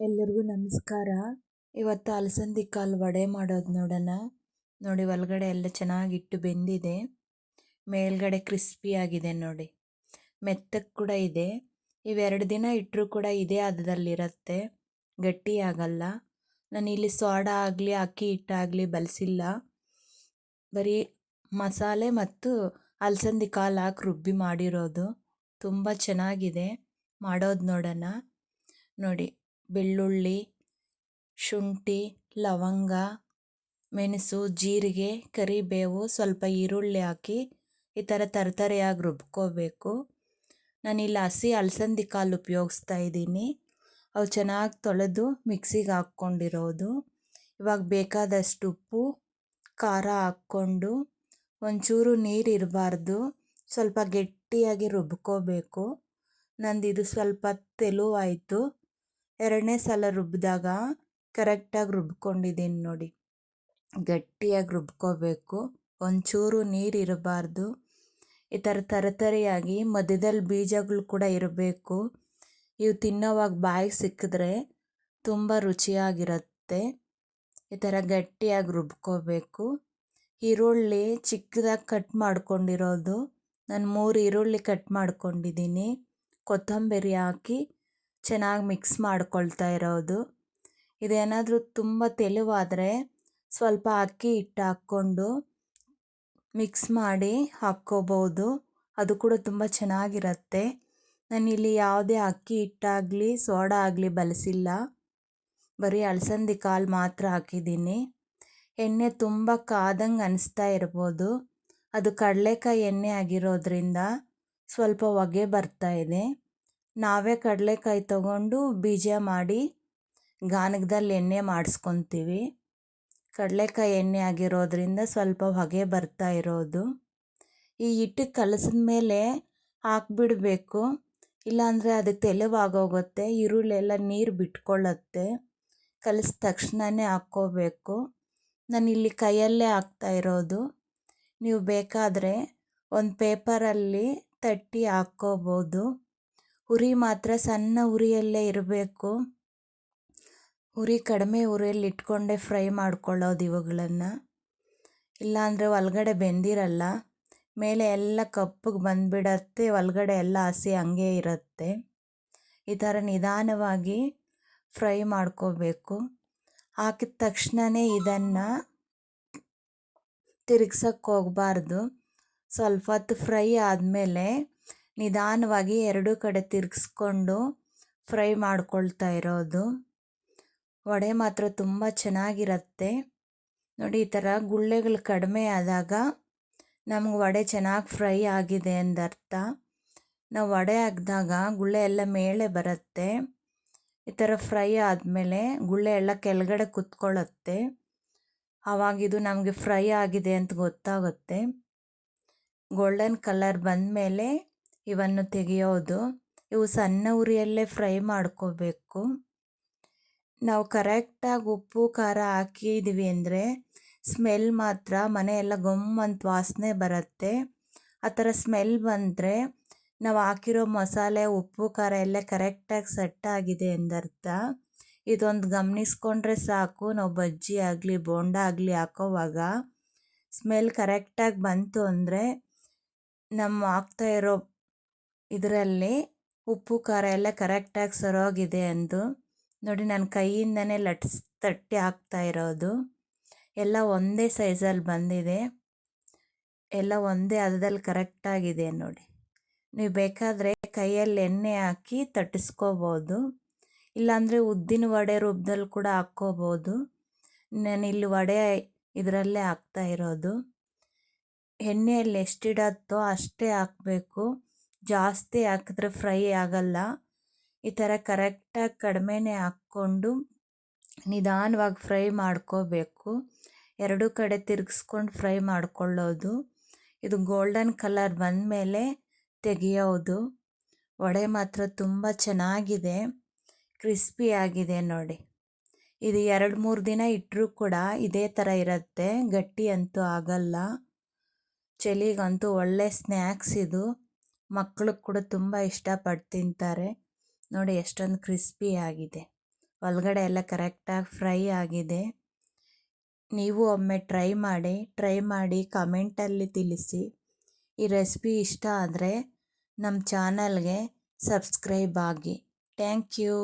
ಎಲ್ಲರಿಗೂ ನಮಸ್ಕಾರ. ಇವತ್ತು ಅಲಸಂದಿ ಕಾಳು ವಡೆ ಮಾಡೋದು ನೋಡೋಣ. ನೋಡಿ, ಒಳಗಡೆ ಎಲ್ಲ ಚೆನ್ನಾಗಿಟ್ಟು ಬೆಂದಿದೆ, ಮೇಲ್ಗಡೆ ಕ್ರಿಸ್ಪಿ ಆಗಿದೆ ನೋಡಿ, ಮೆತ್ತಗೆ ಕೂಡ ಇದೆ. ಇವೆರಡು ದಿನ ಇಟ್ಟರೂ ಕೂಡ ಇದೇ ಹದದಲ್ಲಿರುತ್ತೆ, ಗಟ್ಟಿ ಆಗಲ್ಲ. ನಾನು ಇಲ್ಲಿ ಸೋಡಾ ಆಗಲಿ ಅಕ್ಕಿ ಹಿಟ್ಟಾಗಲಿ ಬಳಸಿಲ್ಲ, ಬರೀ ಮಸಾಲೆ ಮತ್ತು ಅಲಸಂದಿ ಕಾಳು ಹಾಕಿ ರುಬ್ಬಿ ಮಾಡಿರೋದು. ತುಂಬ ಚೆನ್ನಾಗಿದೆ. ಮಾಡೋದು ನೋಡೋಣ. ನೋಡಿ, ಬೆಳ್ಳುಳ್ಳಿ, ಶುಂಠಿ, ಲವಂಗ, ಮೆಣಸು, ಜೀರಿಗೆ, ಕರಿಬೇವು, ಸ್ವಲ್ಪ ಈರುಳ್ಳಿ ಹಾಕಿ ಈ ಥರ ತರತರೆಯಾಗಿ ರುಬ್ಕೋಬೇಕು. ನಾನಿಲ್ಲಿ ಹಸಿ ಅಲಸಂದಿ ಕಾಳು ಉಪಯೋಗಿಸ್ತಾ ಇದ್ದೀನಿ. ಅವು ಚೆನ್ನಾಗಿ ತೊಳೆದು ಮಿಕ್ಸಿಗೆ ಹಾಕ್ಕೊಂಡಿರೋದು. ಇವಾಗ ಬೇಕಾದಷ್ಟು ಉಪ್ಪು, ಖಾರ ಹಾಕ್ಕೊಂಡು ಒಂಚೂರು ನೀರು ಇರಬಾರ್ದು, ಸ್ವಲ್ಪ ಗಟ್ಟಿಯಾಗಿ ರುಬ್ಕೋಬೇಕು. ನಂದಿದು ಸ್ವಲ್ಪ ತೆಳುವಾಯಿತು. ಎರಡನೇ ಸಲ ರುಬ್ಬಿದಾಗ ಕರೆಕ್ಟಾಗಿ ರುಬ್ಕೊಂಡಿದ್ದೀನಿ ನೋಡಿ. ಗಟ್ಟಿಯಾಗಿ ರುಬ್ಕೋಬೇಕು, ಒಂಚೂರು ನೀರು ಇರಬಾರ್ದು. ಈ ಥರ ತರತರೆಯಾಗಿ ಮಧ್ಯದಲ್ಲಿ ಬೀಜಗಳು ಕೂಡ ಇರಬೇಕು. ಇವು ತಿನ್ನೋವಾಗ ಬಾಯಿಗೆ ಸಿಕ್ಕಿದ್ರೆ ತುಂಬ ರುಚಿಯಾಗಿರುತ್ತೆ. ಈ ಥರ ಗಟ್ಟಿಯಾಗಿ ರುಬ್ಕೋಬೇಕು. ಈರುಳ್ಳಿ ಚಿಕ್ಕದಾಗಿ ಕಟ್ ಮಾಡ್ಕೊಂಡಿರೋದು, ನಾನು 3 ಈರುಳ್ಳಿ ಕಟ್ ಮಾಡ್ಕೊಂಡಿದ್ದೀನಿ. ಕೊತ್ತಂಬರಿ ಹಾಕಿ ಚೆನ್ನಾಗಿ ಮಿಕ್ಸ್ ಮಾಡ್ಕೊಳ್ತಾ ಇರೋದು. ಇದೇನಾದರೂ ತುಂಬ ತೆಳುವಾದರೆ ಸ್ವಲ್ಪ ಅಕ್ಕಿ ಹಿಟ್ಟು ಹಾಕ್ಕೊಂಡು ಮಿಕ್ಸ್ ಮಾಡಿ ಹಾಕ್ಕೋಬೋದು, ಅದು ಕೂಡ ತುಂಬ ಚೆನ್ನಾಗಿರುತ್ತೆ. ನಾನಿಲ್ಲಿ ಯಾವುದೇ ಅಕ್ಕಿ ಹಿಟ್ಟಾಗಲಿ ಸೋಡಾ ಆಗಲಿ ಬಳಸಿಲ್ಲ, ಬರೀ ಅಲಸಂದಿ ಕಾಳು ಮಾತ್ರ ಹಾಕಿದ್ದೀನಿ. ಎಣ್ಣೆ ತುಂಬ ಕಾದಂಗೆ ಅನಿಸ್ತಾ ಇರ್ಬೋದು, ಅದು ಕಡಲೆಕಾಯಿ ಎಣ್ಣೆ ಆಗಿರೋದ್ರಿಂದ ಸ್ವಲ್ಪ ಹೊಗೆ ಬರ್ತಾ ಇದೆ. ನಾವೇ ಕಡಲೆಕಾಯಿ ತಗೊಂಡು ಬೀಜ ಮಾಡಿ ಗಾಣಗದಲ್ಲಿ ಎಣ್ಣೆ ಮಾಡಿಸ್ಕೊತೀವಿ. ಕಡಲೆಕಾಯಿ ಎಣ್ಣೆ ಆಗಿರೋದ್ರಿಂದ ಸ್ವಲ್ಪ ಹೊಗೆ ಬರ್ತಾ ಇರೋದು. ಈ ಹಿಟ್ಟು ಕಲಸಿದ ಮೇಲೆ ಹಾಕ್ಬಿಡಬೇಕು, ಇಲ್ಲಾಂದರೆ ಅದು ತೆಳುವಾಗೋಗುತ್ತೆ, ಈರುಳ್ಳಿ ಎಲ್ಲ ನೀರು ಬಿಟ್ಕೊಳ್ಳುತ್ತೆ. ಕಲಸಿದ ತಕ್ಷಣವೇ ಹಾಕ್ಕೋಬೇಕು. ನಾನಿಲ್ಲಿ ಕೈಯಲ್ಲೇ ಹಾಕ್ತಾ ಇರೋದು. ನೀವು ಬೇಕಾದರೆ ಒಂದು ಪೇಪರಲ್ಲಿ ತಟ್ಟಿ ಹಾಕ್ಕೋಬೋದು. ಉರಿ ಮಾತ್ರ ಸಣ್ಣ ಉರಿಯಲ್ಲೇ ಇರಬೇಕು. ಉರಿ ಕಡಿಮೆ ಉರಿಯಲ್ಲಿ ಇಟ್ಕೊಂಡೇ ಫ್ರೈ ಮಾಡ್ಕೊಳ್ಳೋದು ಇವುಗಳನ್ನು, ಇಲ್ಲಾಂದರೆ ಒಳಗಡೆ ಬೆಂದಿರಲ್ಲ, ಮೇಲೆ ಎಲ್ಲ ಕಪ್ಪಗೆ ಬಂದುಬಿಡತ್ತೆ, ಒಳಗಡೆ ಎಲ್ಲ ಹಸಿ ಹಂಗೆ ಇರುತ್ತೆ. ಈ ಥರ ನಿಧಾನವಾಗಿ ಫ್ರೈ ಮಾಡ್ಕೋಬೇಕು. ಹಾಕಿದ ತಕ್ಷಣವೇ ಇದನ್ನು ತಿರುಗ್ಸೋಕ್ಕೆ ಹೋಗಬಾರ್ದು. ಸ್ವಲ್ಪ ಹೊತ್ತು ಫ್ರೈ ಆದಮೇಲೆ ನಿಧಾನವಾಗಿ ಎರಡೂ ಕಡೆ ತಿರುಗಿಸ್ಕೊಂಡು ಫ್ರೈ ಮಾಡ್ಕೊಳ್ತಾ ಇರೋದು. ವಡೆ ಮಾತ್ರ ತುಂಬ ಚೆನ್ನಾಗಿರುತ್ತೆ ನೋಡಿ. ಈ ಥರ ಗುಳ್ಳೆಗಳು ಕಡಿಮೆ ಆದಾಗ ನಮ್ಗೆ ವಡೆ ಚೆನ್ನಾಗಿ ಫ್ರೈ ಆಗಿದೆ ಎಂದರ್ಥ. ನಾವು ವಡೆ ಹಾಕಿದಾಗ ಗುಳ್ಳೆ ಎಲ್ಲ ಮೇಲೆ ಬರುತ್ತೆ. ಈ ಥರ ಫ್ರೈ ಆದಮೇಲೆ ಗುಳ್ಳೆ ಎಲ್ಲ ಕೆಳಗಡೆ ಕುತ್ಕೊಳ್ಳುತ್ತೆ, ಆವಾಗಿದು ನಮಗೆ ಫ್ರೈ ಆಗಿದೆ ಅಂತ ಗೊತ್ತಾಗುತ್ತೆ. ಗೋಲ್ಡನ್ ಕಲರ್ ಬಂದಮೇಲೆ ಇವನ್ನು ತೆಗೆಯೋದು. ಇವು ಸಣ್ಣ ಉರಿಯಲ್ಲೇ ಫ್ರೈ ಮಾಡ್ಕೋಬೇಕು. ನಾವು ಕರೆಕ್ಟಾಗಿ ಉಪ್ಪು ಖಾರ ಹಾಕಿದ್ವಿ ಅಂದರೆ ಸ್ಮೆಲ್ ಮಾತ್ರ ಮನೆಯೆಲ್ಲ ಗಮ್ಮಂತ ವಾಸನೆ ಬರುತ್ತೆ. ಆ ಥರ ಸ್ಮೆಲ್ ಬಂದರೆ ನಾವು ಹಾಕಿರೋ ಮಸಾಲೆ ಉಪ್ಪು ಖಾರ ಎಲ್ಲ ಕರೆಕ್ಟಾಗಿ ಸೆಟ್ ಆಗಿದೆ ಎಂದರ್ಥ. ಇದೊಂದು ಗಮನಿಸ್ಕೊಂಡ್ರೆ ಸಾಕು. ನಾವು ಬಜ್ಜಿ ಆಗಲಿ ಬೋಂಡ ಆಗಲಿ ಹಾಕೋವಾಗ ಸ್ಮೆಲ್ ಕರೆಕ್ಟಾಗಿ ಬಂತು ಅಂದರೆ ನಮ್ಮ ಹಾಕ್ತಾ ಇರೋ ಇದರಲ್ಲಿ ಉಪ್ಪು ಖಾರ ಎಲ್ಲ ಕರೆಕ್ಟಾಗಿ ಸರೋಗಿದೆ ಅಂದು. ನೋಡಿ, ನಾನು ಕೈಯಿಂದನೇ ತಟ್ಟಿ ಹಾಕ್ತಾ ಇರೋದು. ಎಲ್ಲ ಒಂದೇ ಸೈಜಲ್ಲಿ ಬಂದಿದೆ, ಎಲ್ಲ ಒಂದೇ ಹದದಲ್ಲಿ ಕರೆಕ್ಟಾಗಿದೆ ನೋಡಿ. ನೀವು ಬೇಕಾದರೆ ಕೈಯಲ್ಲಿ ಎಣ್ಣೆ ಹಾಕಿ ತಟ್ಟಿಸ್ಕೋಬೋದು, ಇಲ್ಲಾಂದರೆ ಉದ್ದಿನ ವಡೆ ರುಬ್ದಲ್ಲಿ ಕೂಡ ಹಾಕ್ಕೋಬೋದು. ನಾನಿಲ್ಲಿ ವಡೆ ಇದರಲ್ಲೇ ಹಾಕ್ತಾ ಇರೋದು. ಎಣ್ಣೆಯಲ್ಲಿ ಎಷ್ಟಿಡತ್ತೋ ಅಷ್ಟೇ ಹಾಕಬೇಕು, ಜಾಸ್ತಿ ಹಾಕಿದ್ರೆ ಫ್ರೈ ಆಗಲ್ಲ. ಈ ಥರ ಕರೆಕ್ಟಾಗಿ ಕಡಿಮೆನೇ ಹಾಕ್ಕೊಂಡು ನಿಧಾನವಾಗಿ ಫ್ರೈ ಮಾಡ್ಕೋಬೇಕು. ಎರಡೂ ಕಡೆ ತಿರುಗಿಸ್ಕೊಂಡು ಫ್ರೈ ಮಾಡ್ಕೊಳ್ಳೋದು. ಇದು ಗೋಲ್ಡನ್ ಕಲರ್ ಬಂದಮೇಲೆ ತೆಗೆಯೋದು. ವಡೆ ಮಾತ್ರ ತುಂಬ ಚೆನ್ನಾಗಿದೆ, ಕ್ರಿಸ್ಪಿ ಆಗಿದೆ ನೋಡಿ. ಇದು 2-3 ದಿನ ಇಟ್ಟರೂ ಕೂಡ ಇದೇ ಥರ ಇರುತ್ತೆ, ಗಟ್ಟಿ ಅಂತೂ ಆಗಲ್ಲ. ಚಳಿಗಂತೂ ಒಳ್ಳೆ ಸ್ನ್ಯಾಕ್ಸ್ ಇದು. ಮಕ್ಕಳು ಕೂಡ ತುಂಬ ಇಷ್ಟಪಟ್ಟು ತಿಂತಾರೆ ನೋಡಿ. ಎಷ್ಟೊಂದು ಕ್ರಿಸ್ಪಿ ಆಗಿದೆ. ಒಳಗಡೆ ಎಲ್ಲ ಕರೆಕ್ಟಾಗಿ ಫ್ರೈ ಆಗಿದೆ. ನೀವು ಒಮ್ಮೆ ಟ್ರೈ ಮಾಡಿ ಕಮೆಂಟಲ್ಲಿ ತಿಳಿಸಿ. ಈ ರೆಸಿಪಿ ಇಷ್ಟ ಆದರೆ ನಮ್ಮ ಚಾನಲ್ಗೆ ಸಬ್ಸ್ಕ್ರೈಬ್ ಆಗಿ. Thank you.